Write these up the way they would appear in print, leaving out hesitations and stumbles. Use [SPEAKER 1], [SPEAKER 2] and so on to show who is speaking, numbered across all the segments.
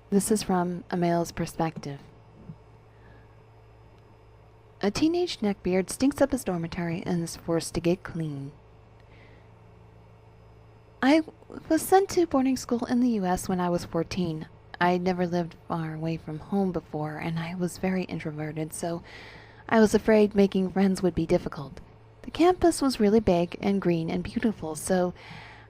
[SPEAKER 1] This is from a male's perspective. A teenage neckbeard stinks up his dormitory and is forced to get clean. I was sent to boarding school in the US when I was 14. I'd never lived far away from home before, and I was very introverted, so I was afraid making friends would be difficult. The campus was really big and green and beautiful, so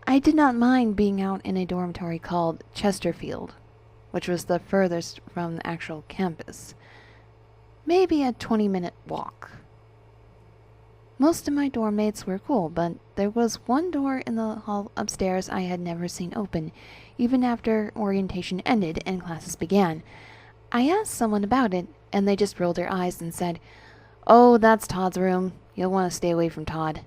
[SPEAKER 1] I did not mind being out in a dormitory called Chesterfield, which was the furthest from the actual campus. Maybe a 20-minute walk. Most of my dorm mates were cool, but there was one door in the hall upstairs I had never seen open, even after orientation ended and classes began. I asked someone about it, and they just rolled their eyes and said, "Oh, that's Todd's room. You'll want to stay away from Todd."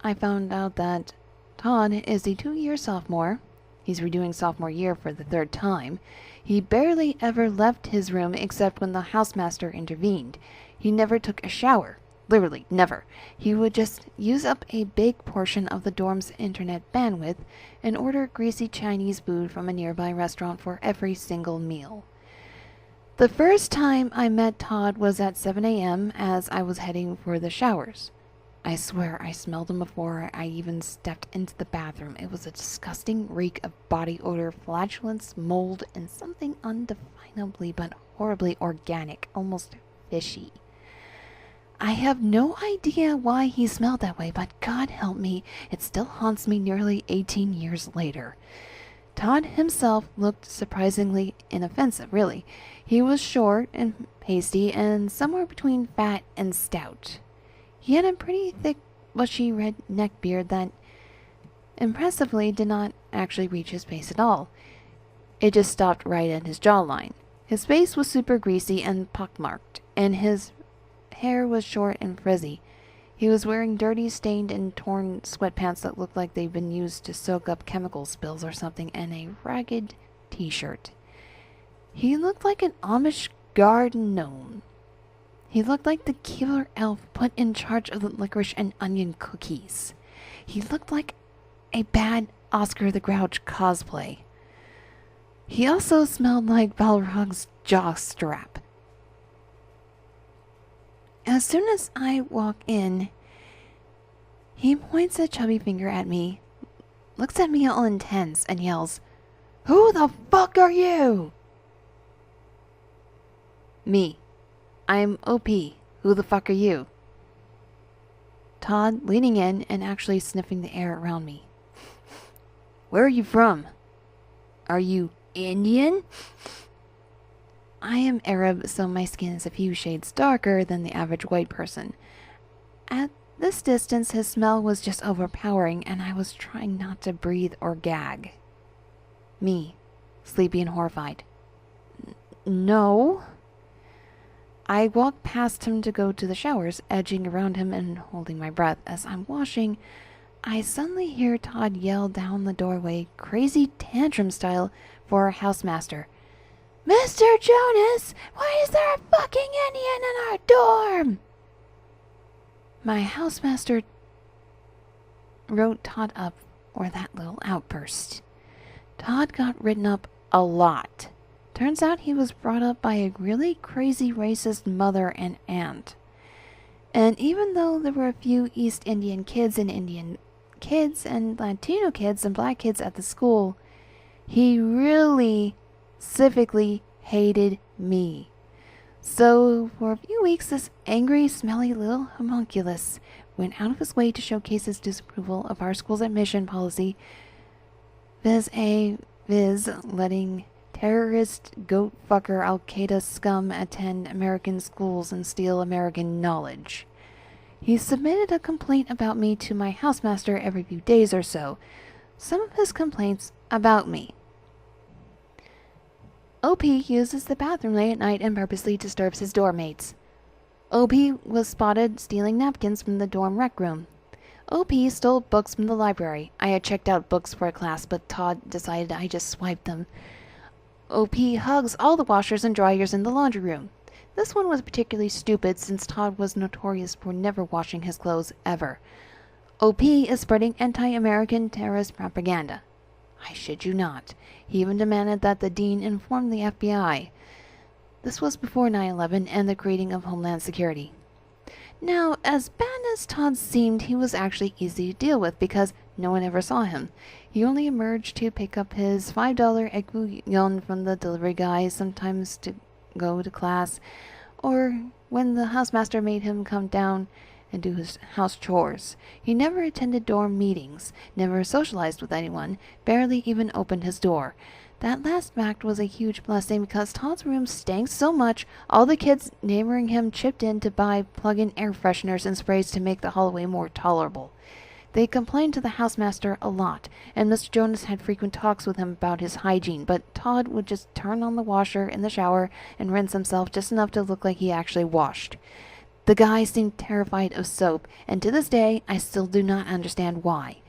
[SPEAKER 1] I found out that Todd is a 2-year sophomore. He's redoing sophomore year for the 3rd time. He barely ever left his room except when the housemaster intervened. He never took a shower. Literally, never. He would just use up a big portion of the dorm's internet bandwidth and order greasy Chinese food from a nearby restaurant for every single meal. The first time I met Todd was at 7 a.m. as I was heading for the showers. I swear I smelled him before I even stepped into the bathroom. It was a disgusting reek of body odor, flatulence, mold, and something undefinably but horribly organic, almost fishy. I have no idea why he smelled that way, but God help me, it still haunts me nearly 18 years later. Todd himself looked surprisingly inoffensive, really. He was short and pasty and somewhere between fat and stout. He had a pretty thick, bushy red neck beard that, impressively, did not actually reach his face at all. It just stopped right at his jawline. His face was super greasy and pockmarked, and his hair was short and frizzy. He was wearing dirty, stained, and torn sweatpants that looked like they'd been used to soak up chemical spills or something, and a ragged t-shirt. He looked like an Amish garden gnome. He looked like the killer elf put in charge of the licorice and onion cookies. He looked like a bad Oscar the Grouch cosplay. He also smelled like Balrog's jockstrap. As soon as I walk in, he points a chubby finger at me, looks at me all intense, and yells, "Who the fuck are you?" Me. "I'm OP. Who the fuck are you?" Todd leaning in and actually sniffing the air around me. "Where are you from? Are you Indian?" I am Arab, so my skin is a few shades darker than the average white person. At this distance, his smell was just overpowering, and I was trying not to breathe or gag. Me, sleepy and horrified. No. I walk past him to go to the showers, edging around him and holding my breath. As I'm washing, I suddenly hear Todd yell down the doorway, crazy tantrum style, for our housemaster. "Mr. Jonas, why is there a fucking Indian in our dorm?" My housemaster wrote Todd up for that little outburst. Todd got written up a lot. Turns out he was brought up by a really crazy racist mother and aunt. And even though there were a few East Indian kids and Latino kids and black kids at the school, he really specifically hated me. So for a few weeks, this angry, smelly little homunculus went out of his way to showcase his disapproval of our school's admission policy, viz. Letting terrorist, goat fucker, Al-Qaeda scum attend American schools and steal American knowledge. He submitted a complaint about me to my housemaster every few days or so. Some of his complaints about me. OP uses the bathroom late at night and purposely disturbs his dorm mates. OP was spotted stealing napkins from the dorm rec room. OP stole books from the library. I had checked out books for a class, but Todd decided I just swiped them. OP hugs all the washers and dryers in the laundry room. This one was particularly stupid since Todd was notorious for never washing his clothes ever. OP is spreading anti-American terrorist propaganda. I shit you not. He even demanded that the dean inform the FBI. This was before 9/11 and the creating of Homeland Security. Now, as bad as Todd seemed, he was actually easy to deal with because no one ever saw him. He only emerged to pick up his $5 egg bouillon from the delivery guy, sometimes to go to class, or when the housemaster made him come down and do his house chores. He never attended dorm meetings, never socialized with anyone, barely even opened his door. That last fact was a huge blessing because Todd's room stank so much, all the kids neighboring him chipped in to buy plug-in air fresheners and sprays to make the hallway more tolerable. They complained to the housemaster a lot, and Mr. Jonas had frequent talks with him about his hygiene, but Todd would just turn on the washer in the shower and rinse himself just enough to look like he actually washed. The guy seemed terrified of soap, and to this day, I still do not understand why.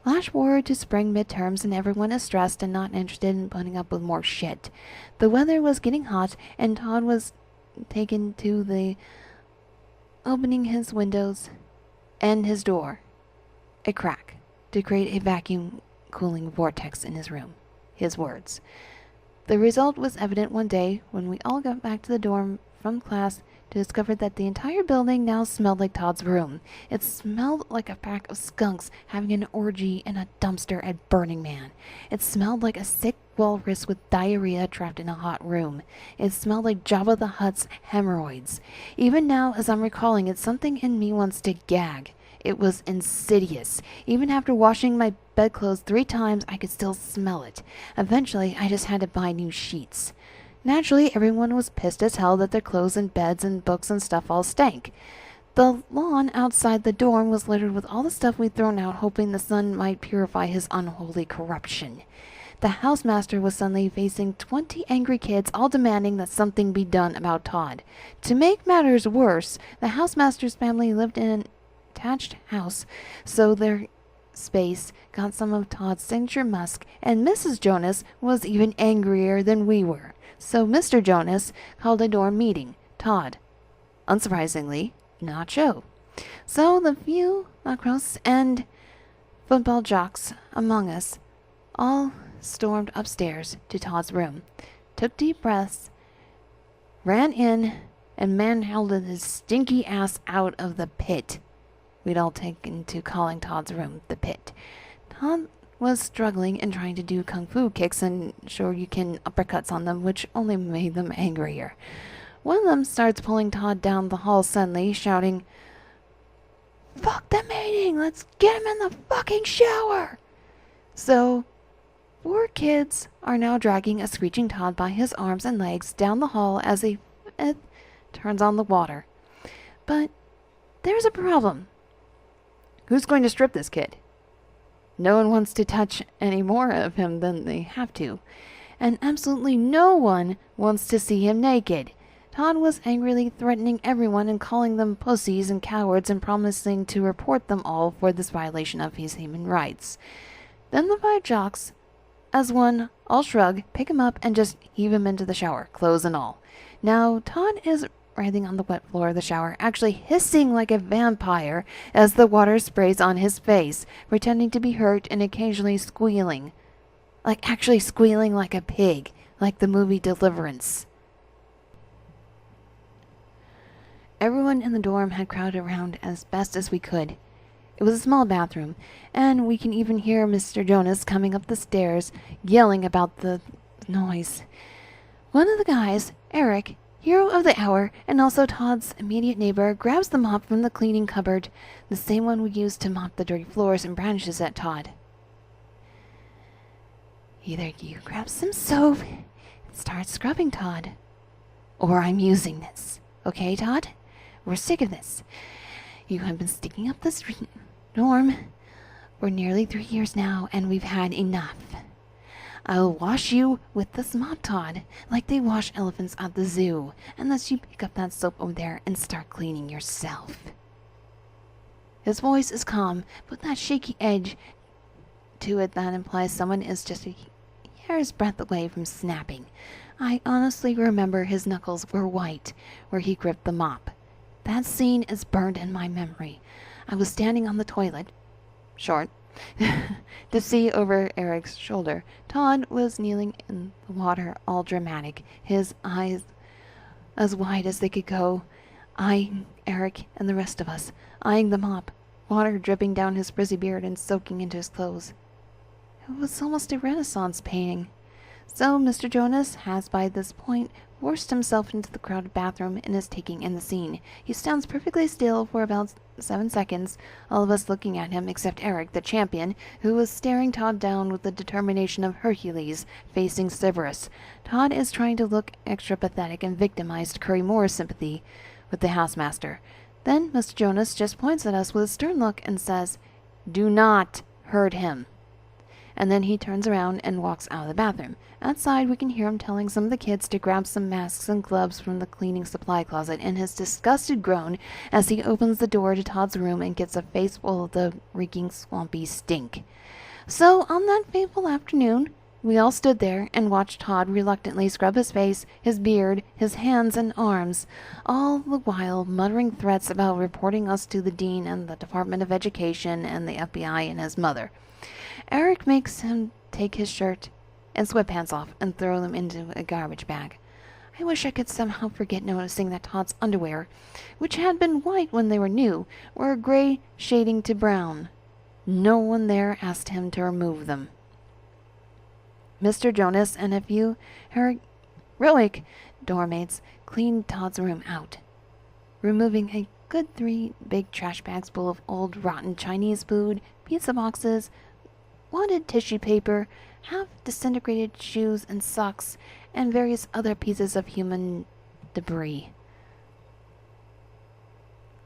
[SPEAKER 1] Flash forward to spring midterms and everyone is stressed and not interested in putting up with more shit. The weather was getting hot and Todd was taken to the opening his windows and his door, a crack, to create a vacuum cooling vortex in his room. His words. The result was evident one day when we all got back to the dorm from class to discover that the entire building now smelled like Todd's room. It smelled like a pack of skunks having an orgy in a dumpster at Burning Man. It smelled like a sick walrus with diarrhea trapped in a hot room. It smelled like Jabba the Hutt's hemorrhoids. Even now, as I'm recalling it, something in me wants to gag. It was insidious. Even after washing my bedclothes 3 times, I could still smell it. Eventually, I just had to buy new sheets. Naturally, everyone was pissed as hell that their clothes and beds and books and stuff all stank. The lawn outside the dorm was littered with all the stuff we'd thrown out, hoping the sun might purify his unholy corruption. The housemaster was suddenly facing 20 angry kids, all demanding that something be done about Todd. To make matters worse, the housemaster's family lived in an attached house, so their space got some of Todd's signature musk, and Mrs. Jonas was even angrier than we were. So Mr. Jonas called a dorm meeting. Todd, unsurprisingly, not show. So the few lacrosse and football jocks among us all stormed upstairs to Todd's room, took deep breaths, ran in, and manhandled his stinky ass out of the pit. We'd all taken to calling Todd's room the pit. Todd was struggling and trying to do kung fu kicks and shoryuken uppercuts on them, which only made them angrier. One of them starts pulling Todd down the hall suddenly, shouting, "Fuck the meeting! Let's get him in the fucking shower!" So, 4 kids are now dragging a screeching Todd by his arms and legs down the hall as a 5th turns on the water. But there's a problem. Who's going to strip this kid? No one wants to touch any more of him than they have to, and absolutely no one wants to see him naked. Todd was angrily threatening everyone and calling them pussies and cowards and promising to report them all for this violation of his human rights. Then the 5 jocks, as one, all shrug, pick him up and just heave him into the shower, clothes and all. Now, Todd is writhing on the wet floor of the shower, actually hissing like a vampire as the water sprays on his face, pretending to be hurt and occasionally squealing. Like actually squealing like a pig, like the movie Deliverance. Everyone in the dorm had crowded around as best as we could. It was a small bathroom, and we can even hear Mr. Jonas coming up the stairs, yelling about the noise. One of the guys, Eric, hero of the hour, and also Todd's immediate neighbor, grabs the mop from the cleaning cupboard, the same one we used to mop the dirty floors, and brandishes at Todd. Either you grab some soap and start scrubbing Todd, or I'm using this. Okay, Todd? We're sick of this. You have been sticking up this dorm for nearly 3 years now, and we've had enough. I'll wash you with this mop, Todd, like they wash elephants at the zoo, unless you pick up that soap over there and start cleaning yourself. His voice is calm, but that shaky edge to it that implies someone is just a hair's breadth away from snapping. I honestly remember his knuckles were white where he gripped the mop. That scene is burned in my memory. I was standing on the toilet, short, to see over Eric's shoulder. Todd was kneeling in the water, all dramatic, his eyes as wide as they could go, eyeing Eric and the rest of us, eyeing the mop, water dripping down his frizzy beard and soaking into his clothes. It was almost a Renaissance painting. So Mr. Jonas has by this point forced himself into the crowded bathroom and is taking in the scene. He stands perfectly still for about 7 seconds, all of us looking at him except Eric, the champion, who was staring Todd down with the determination of Hercules facing Cerberus. Todd is trying to look extra pathetic and victimized to curry more sympathy with the housemaster. Then Mr. Jonas just points at us with a stern look and says, "Do not hurt him." And then he turns around and walks out of the bathroom. Outside, we can hear him telling some of the kids to grab some masks and gloves from the cleaning supply closet, and his disgusted groan as he opens the door to Todd's room and gets a face full of the reeking swampy stink. So, on that fateful afternoon, we all stood there and watched Todd reluctantly scrub his face, his beard, his hands and arms, all the while muttering threats about reporting us to the dean and the Department of Education and the FBI and his mother. Eric makes him take his shirt and sweatpants off and throw them into a garbage bag. I wish I could somehow forget noticing that Todd's underwear, which had been white when they were new, were gray shading to brown. No one there asked him to remove them. Mr. Jonas and a few heroic doormates cleaned Todd's room out, removing a good 3 big trash bags full of old rotten Chinese food, pizza boxes, wadded tissue paper, half disintegrated shoes and socks, and various other pieces of human debris.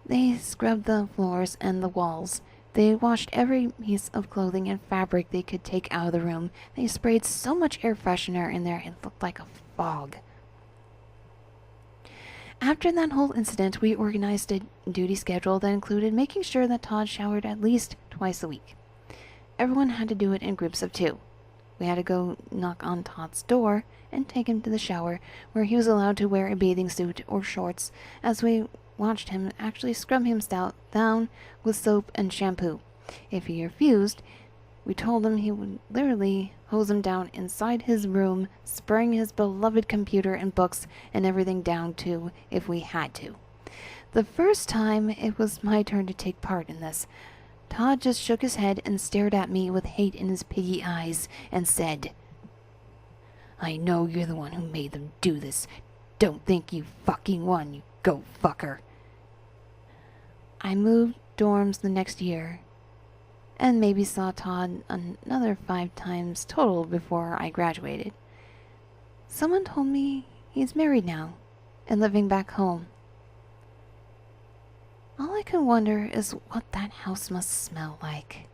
[SPEAKER 1] They scrubbed the floors and the walls. They washed every piece of clothing and fabric they could take out of the room. They sprayed so much air freshener in there it looked like a fog. After that whole incident, we organized a duty schedule that included making sure that Todd showered at least twice a week. Everyone had to do it in groups of 2. We had to go knock on Todd's door and take him to the shower, where he was allowed to wear a bathing suit or shorts, as we watched him actually scrub himself down with soap and shampoo. If he refused, we told him he would literally hose him down inside his room, spraying his beloved computer and books and everything down too, if we had to. The first time it was my turn to take part in this, Todd just shook his head and stared at me with hate in his piggy eyes and said, "I know you're the one who made them do this. Don't think you fucking won, you go fucker." I moved dorms the next year, and maybe saw Todd another 5 times total before I graduated. Someone told me he's married now and living back home. All I can wonder is what that house must smell like.